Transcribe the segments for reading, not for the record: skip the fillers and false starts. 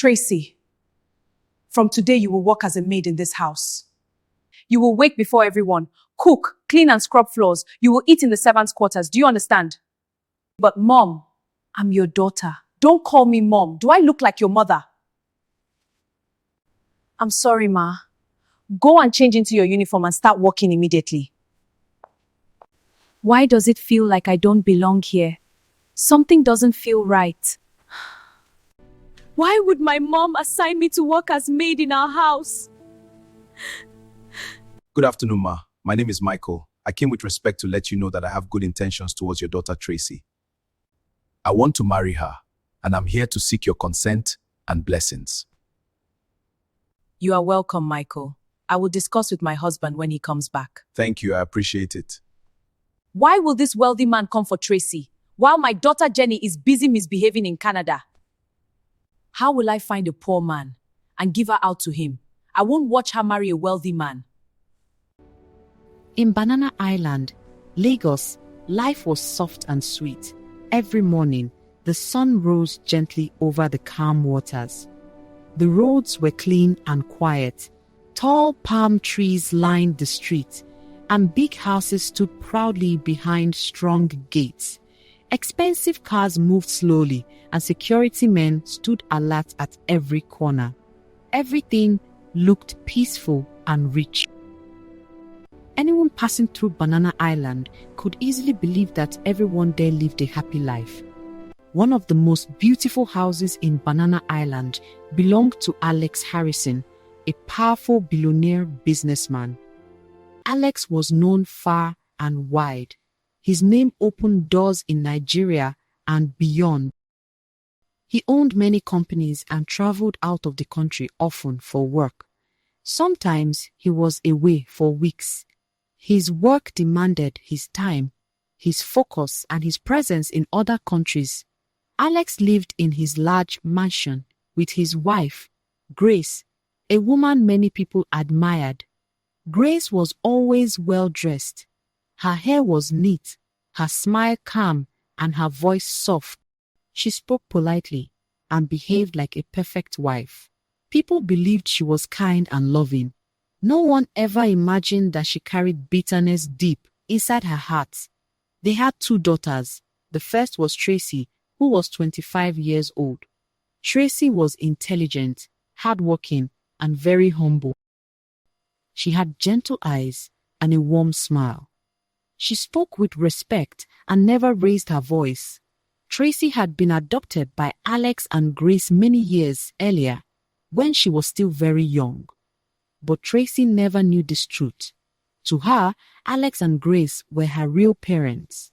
Tracy, from today you will work as a maid in this house. You will wake before everyone, cook, clean and scrub floors. You will eat in the servants' quarters. Do you understand? But Mom, I'm your daughter. Don't call me Mom. Do I look like your mother? I'm sorry, Ma. Go and change into your uniform and start working immediately. Why does it feel like I don't belong here? Something doesn't feel right. Why would my mom assign me to work as maid in our house? Good afternoon, Ma. My name is Michael. I came with respect to let you know that I have good intentions towards your daughter, Tracy. I want to marry her, and I'm here to seek your consent and blessings. You are welcome, Michael. I will discuss with my husband when he comes back. Thank you, I appreciate it. Why will this wealthy man come for Tracy, while my daughter Jenny is busy misbehaving in Canada? How will I find a poor man and give her out to him? I won't watch her marry a wealthy man. In Banana Island, Lagos, life was soft and sweet. Every morning, the sun rose gently over the calm waters. The roads were clean and quiet. Tall palm trees lined the street, and big houses stood proudly behind strong gates. Expensive cars moved slowly, and security men stood alert at every corner. Everything looked peaceful and rich. Anyone passing through Banana Island could easily believe that everyone there lived a happy life. One of the most beautiful houses in Banana Island belonged to Alex Harrison, a powerful billionaire businessman. Alex was known far and wide. His name opened doors in Nigeria and beyond. He owned many companies and traveled out of the country often for work. Sometimes he was away for weeks. His work demanded his time, his focus, and his presence in other countries. Alex lived in his large mansion with his wife, Grace, a woman many people admired. Grace was always well dressed. Her hair was neat, her smile calm, and her voice soft. She spoke politely and behaved like a perfect wife. People believed she was kind and loving. No one ever imagined that she carried bitterness deep inside her heart. They had 2 daughters. The first was Tracy, who was 25 years old. Tracy was intelligent, hardworking, and very humble. She had gentle eyes and a warm smile. She spoke with respect and never raised her voice. Tracy had been adopted by Alex and Grace many years earlier, when she was still very young. But Tracy never knew this truth. To her, Alex and Grace were her real parents.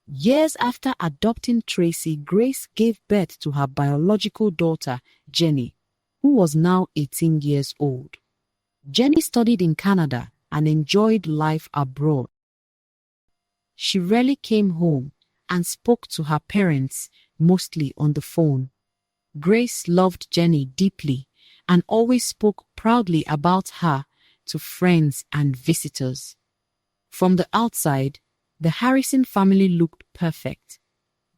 Years after adopting Tracy, Grace gave birth to her biological daughter, Jenny, who was now 18 years old. Jenny studied in Canada and enjoyed life abroad. She rarely came home and spoke to her parents, mostly on the phone. Grace loved Jenny deeply and always spoke proudly about her to friends and visitors. From the outside, the Harrison family looked perfect.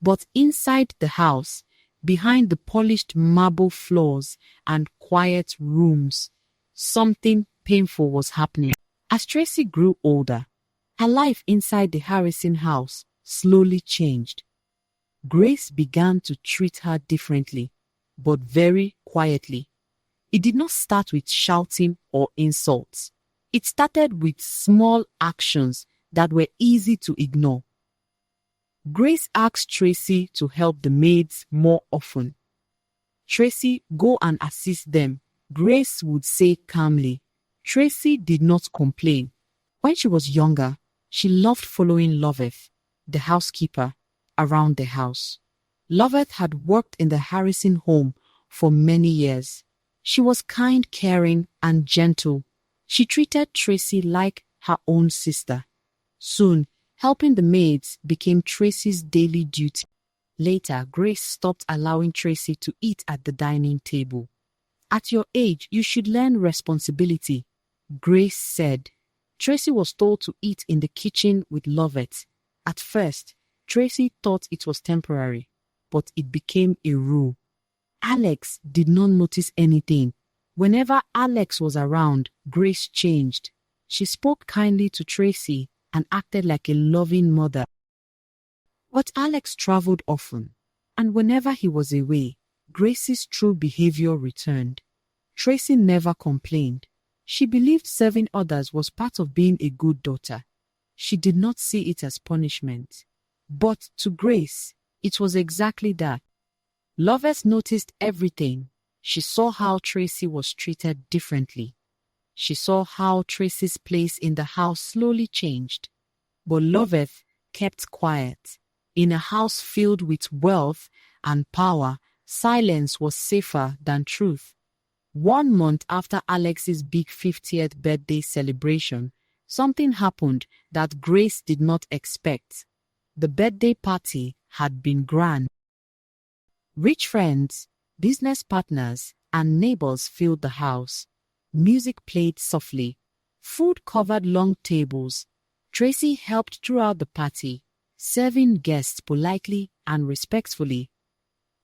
But inside the house, behind the polished marble floors and quiet rooms, something painful was happening. As Tracy grew older, her life inside the Harrison house slowly changed. Grace began to treat her differently, but very quietly. It did not start with shouting or insults. It started with small actions that were easy to ignore. Grace asked Tracy to help the maids more often. Tracy, go and assist them, Grace would say calmly. Tracy did not complain. When she was younger, she loved following Loveth, the housekeeper, around the house. Loveth had worked in the Harrison home for many years. She was kind, caring, and gentle. She treated Tracy like her own sister. Soon, helping the maids became Tracy's daily duty. Later, Grace stopped allowing Tracy to eat at the dining table. At your age, you should learn responsibility, Grace said. Tracy was told to eat in the kitchen with Lovett. At first, Tracy thought it was temporary, but it became a rule. Alex did not notice anything. Whenever Alex was around, Grace changed. She spoke kindly to Tracy and acted like a loving mother. But Alex traveled often, and whenever he was away, Grace's true behavior returned. Tracy never complained. She believed serving others was part of being a good daughter. She did not see it as punishment. But to Grace, it was exactly that. Lovers noticed everything. She saw how Tracy was treated differently. She saw how Tracy's place in the house slowly changed. But Loveth kept quiet. In a house filled with wealth and power, silence was safer than truth. 1 month after Alex's big 50th birthday celebration, something happened that Grace did not expect. The birthday party had been grand. Rich friends, business partners, and neighbors filled the house. Music played softly. Food covered long tables. Tracy helped throughout the party, serving guests politely and respectfully.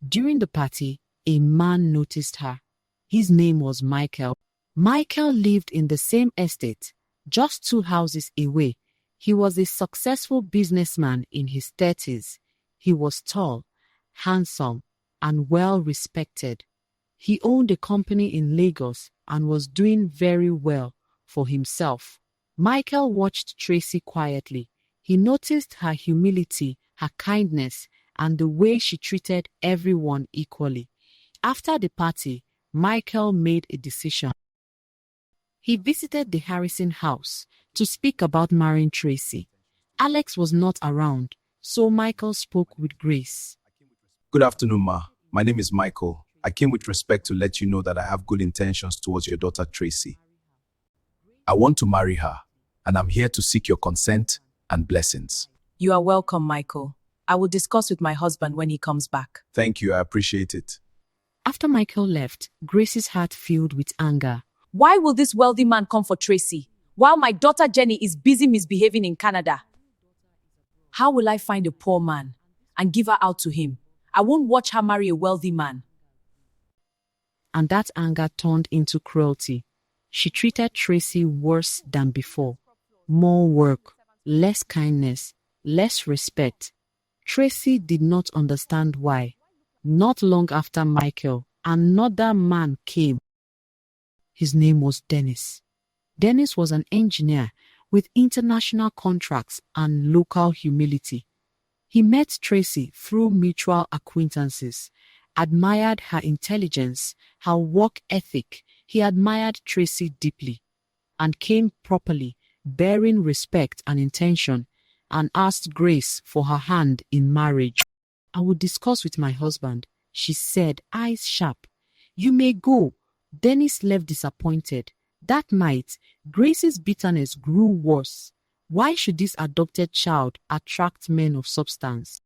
During the party, a man noticed her. His name was Michael. Michael lived in the same estate, just 2 houses away. He was a successful businessman in his 30s. He was tall, handsome, and well respected. He owned a company in Lagos and was doing very well for himself. Michael watched Tracy quietly. He noticed her humility, her kindness, and the way she treated everyone equally. After the party, Michael made a decision. He visited the Harrison house to speak about marrying Tracy. Alex was not around, so Michael spoke with Grace. Good afternoon, Ma. My name is Michael. I came with respect to let you know that I have good intentions towards your daughter Tracy. I want to marry her, and I'm here to seek your consent and blessings. You are welcome, Michael. I will discuss with my husband when he comes back. Thank you, I appreciate it. After Michael left, Grace's heart filled with anger. Why will this wealthy man come for Tracy while my daughter Jenny is busy misbehaving in Canada? How will I find a poor man and give her out to him? I won't watch her marry a wealthy man. And that anger turned into cruelty. She treated Tracy worse than before. More work, less kindness, less respect. Tracy did not understand why. Not long after Michael, another man came. His name was Dennis. Dennis was an engineer with international contracts and local humility. He met Tracy through mutual acquaintances, admired her intelligence, her work ethic. He admired Tracy deeply and came properly, bearing respect and intention, and asked Grace for her hand in marriage. I will discuss with my husband, she said, eyes sharp. You may go. Dennis left disappointed. That night, Grace's bitterness grew worse. Why should this adopted child attract men of substance?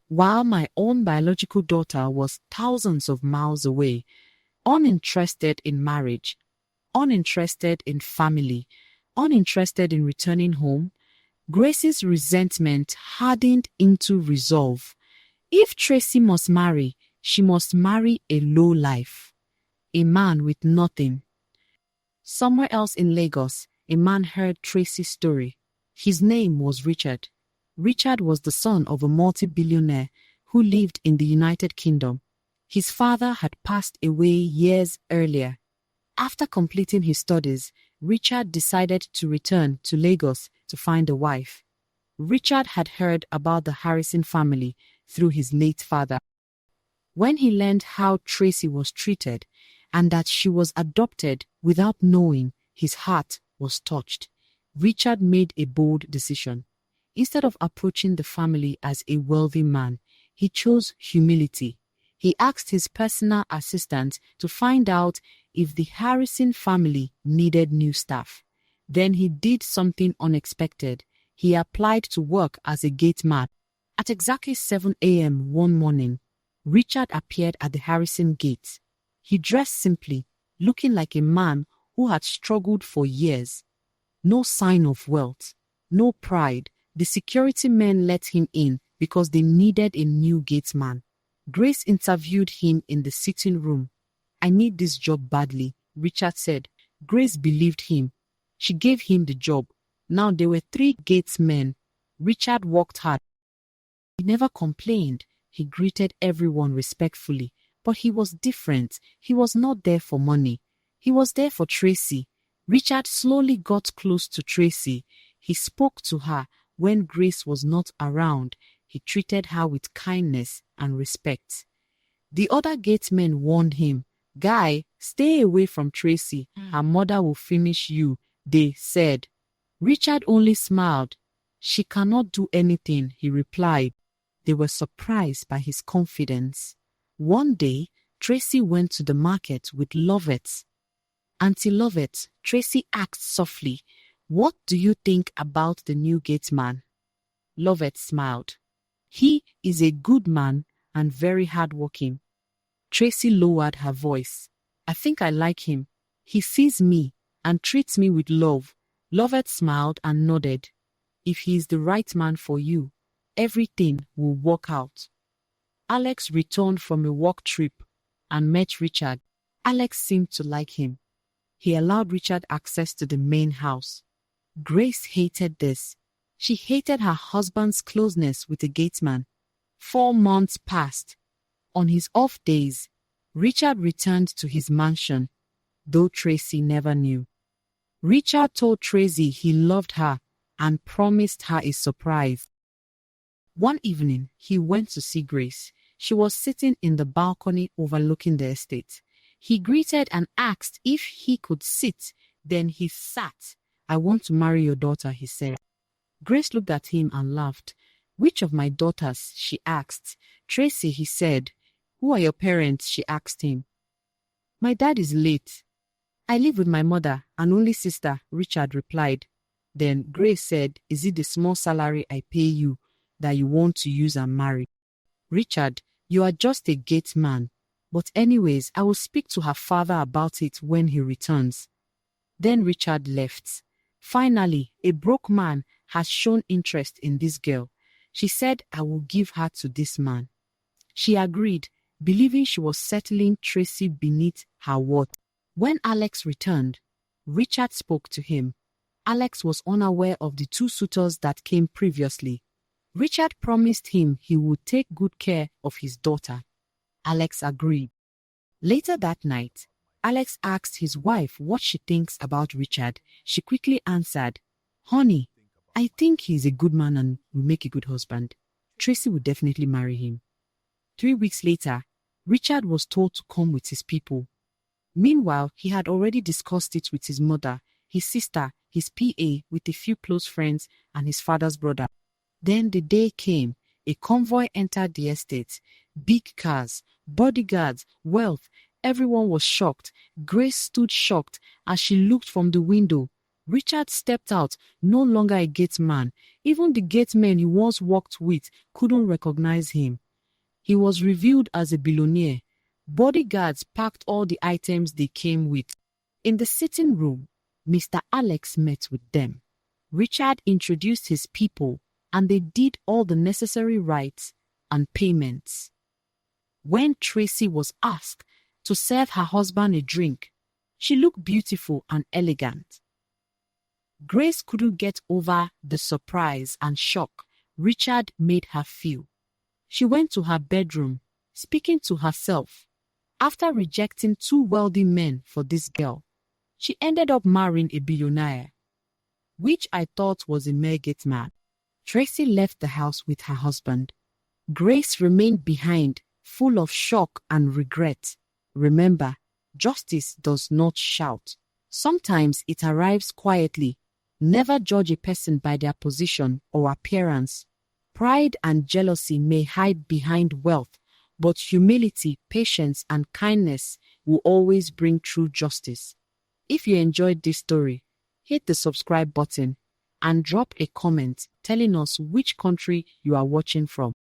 While my own biological daughter was thousands of miles away, uninterested in marriage, uninterested in family, uninterested in returning home, Grace's resentment hardened into resolve. If Tracy must marry, she must marry a low life, a man with nothing. Somewhere else in Lagos, a man heard Tracy's story. His name was Richard. Richard was the son of a multi-billionaire who lived in the United Kingdom. His father had passed away years earlier. After completing his studies, Richard decided to return to Lagos to find a wife. Richard had heard about the Harrison family through his late father. When he learned how Tracy was treated and that she was adopted without knowing, his heart was touched. Richard made a bold decision. Instead of approaching the family as a wealthy man, he chose humility. He asked his personal assistant to find out if the Harrison family needed new staff. Then he did something unexpected. He applied to work as a gate man. At exactly 7 a.m. one morning, Richard appeared at the Harrison gate. He dressed simply, looking like a man who had struggled for years. No sign of wealth, no pride. The security men let him in because they needed a new gate man. Grace interviewed him in the sitting room. "I need this job badly," Richard said. Grace believed him. She gave him the job. Now there were 3 gatesmen. Richard worked hard. He never complained. He greeted everyone respectfully. But he was different. He was not there for money. He was there for Tracy. Richard slowly got close to Tracy. He spoke to her when Grace was not around. He treated her with kindness and respect. The other gatemen warned him, "Guy, stay away from Tracy. Her mother will finish you," they said. Richard only smiled. "She cannot do anything," he replied. They were surprised by his confidence. One day, Tracy went to the market with Lovett. "Auntie Lovett," Tracy asked softly, "what do you think about the new gateman?" Lovett smiled. "He is a good man and very hardworking." Tracy lowered her voice. "I think I like him. He sees me and treats me with love." Lovett smiled and nodded. "If he is the right man for you, everything will work out." Alex returned from a work trip and met Richard. Alex seemed to like him. He allowed Richard access to the main house. Grace hated this. She hated her husband's closeness with the gateman. 4 months passed. On his off days, Richard returned to his mansion, though Tracy never knew. Richard told Tracy he loved her and promised her a surprise. One evening, he went to see Grace. She was sitting in the balcony overlooking the estate. He greeted and asked if he could sit. Then he sat. "I want to marry your daughter," he said. Grace looked at him and laughed. "Which of my daughters?" she asked. "Tracy," he said. "Who are your parents?" she asked him. "My dad is late. I live with my mother, an only sister," Richard replied. Then Grace said, "Is it the small salary I pay you that you want to use and marry?" "Richard, you are just a gate man. But anyways, I will speak to her father about it when he returns." Then Richard left. Finally, a broke man has shown interest in this girl. She said, "I will give her to this man." She agreed, believing she was settling Tracy beneath her worth. When Alex returned, Richard spoke to him. Alex was unaware of the 2 suitors that came previously. Richard promised him he would take good care of his daughter. Alex agreed. Later that night, Alex asked his wife what she thinks about Richard. She quickly answered, "Honey, I think he's a good man and will make a good husband. Tracy will definitely marry him." 3 weeks later, Richard was told to come with his people. Meanwhile, he had already discussed it with his mother, his sister, his PA, with a few close friends, and his father's brother. Then the day came. A convoy entered the estate. Big cars, bodyguards, wealth. Everyone was shocked. Grace stood shocked as she looked from the window. Richard stepped out, no longer a gate man. Even the gate men he once walked with couldn't recognize him. He was revealed as a billionaire. Bodyguards packed all the items they came with. In the sitting room, Mr. Alex met with them. Richard introduced his people, and they did all the necessary rites and payments. When Tracy was asked to serve her husband a drink, she looked beautiful and elegant. Grace couldn't get over the surprise and shock Richard made her feel. She went to her bedroom, speaking to herself. After rejecting 2 wealthy men for this girl, she ended up marrying a billionaire, which I thought was a mere gate man. Tracy left the house with her husband. Grace remained behind, full of shock and regret. Remember, justice does not shout. Sometimes it arrives quietly. Never judge a person by their position or appearance. Pride and jealousy may hide behind wealth, but humility, patience, and kindness will always bring true justice. If you enjoyed this story, hit the subscribe button and drop a comment telling us which country you are watching from.